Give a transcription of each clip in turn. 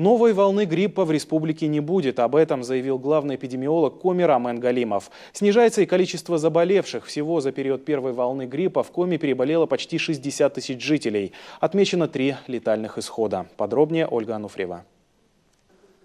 Новой волны гриппа в республике не будет. Об этом заявил главный эпидемиолог Коми Роман Галимов. Снижается и количество заболевших. Всего за период первой волны гриппа в Коми переболело почти 60 тысяч жителей. Отмечено 3 летальных исхода. Подробнее Ольга Ануфриева.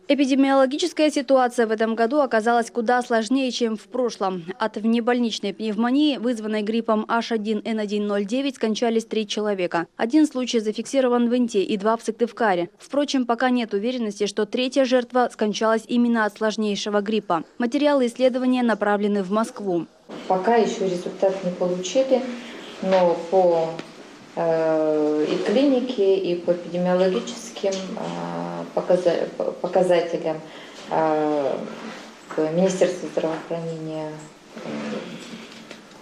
Эпидемиологическая ситуация в этом году оказалась куда сложнее, чем в прошлом. От внебольничной пневмонии, вызванной гриппом H1N109, скончались 3 человека. 1 случай зафиксирован в Инте и 2 в Сыктывкаре. Впрочем, пока нет уверенности, что 3-я жертва скончалась именно от сложнейшего гриппа. Материалы исследования направлены в Москву. Пока еще результат не получили, но по и клинике, и по эпидемиологическим показателям Министерство здравоохранения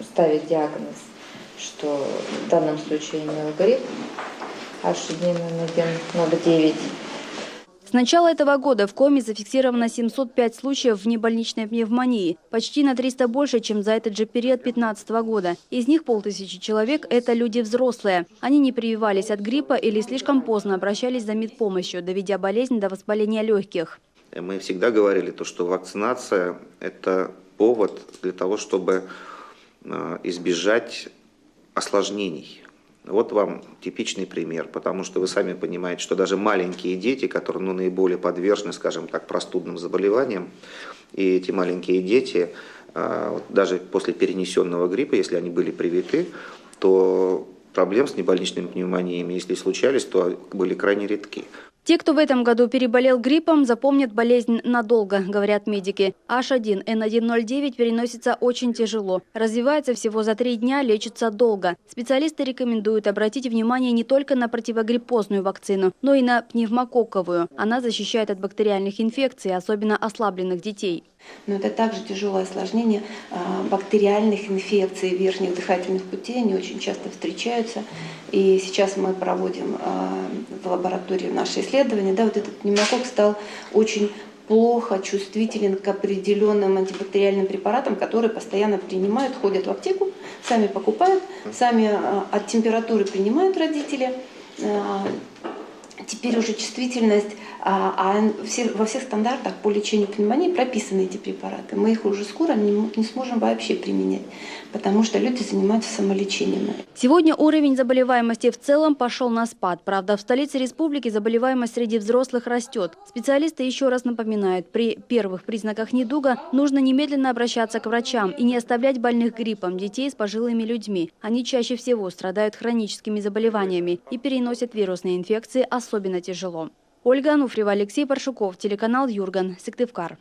ставит диагноз, что в данном случае имел грипп H1N109. С начала этого года в Коми зафиксировано 705 случаев внебольничной пневмонии, почти на 300 больше, чем за этот же период 2015 года. Из них 500 человек – это люди взрослые. Они не прививались от гриппа или слишком поздно обращались за медпомощью, доведя болезнь до воспаления легких. Мы всегда говорили, что вакцинация – это повод для того, чтобы избежать осложнений. Вот вам типичный пример, потому что вы сами понимаете, что даже маленькие дети, которые наиболее подвержены, скажем так, простудным заболеваниям, и эти маленькие дети, даже после перенесенного гриппа, если они были привиты, то проблем с небольничными пневмониями, если случались, то были крайне редки. Те, кто в этом году переболел гриппом, запомнят болезнь надолго, говорят медики. H1N109 переносится очень тяжело. Развивается всего за 3 дня, лечится долго. Специалисты рекомендуют обратить внимание не только на противогриппозную вакцину, но и на пневмококковую. Она защищает от бактериальных инфекций, особенно ослабленных детей. Но это также тяжелое осложнение бактериальных инфекций верхних дыхательных путей. Они очень часто встречаются. И сейчас мы проводим в лаборатории наши исследования. Да, вот этот пневмококк стал очень плохо чувствителен к определенным антибактериальным препаратам, которые постоянно принимают, ходят в аптеку, сами покупают, сами от температуры принимают родители. Теперь уже чувствительность, во всех стандартах по лечению пневмонии прописаны эти препараты. Мы их уже скоро не сможем вообще применять, потому что люди занимаются самолечением. Сегодня уровень заболеваемости в целом пошел на спад. Правда, в столице республики заболеваемость среди взрослых растет. Специалисты еще раз напоминают, при первых признаках недуга нужно немедленно обращаться к врачам и не оставлять больных гриппом детей с пожилыми людьми. Они чаще всего страдают хроническими заболеваниями и переносят вирусные инфекции особенно тяжело. Ольга Ануфриева, Алексей Паршуков, телеканал Юрган, Сыктывкар.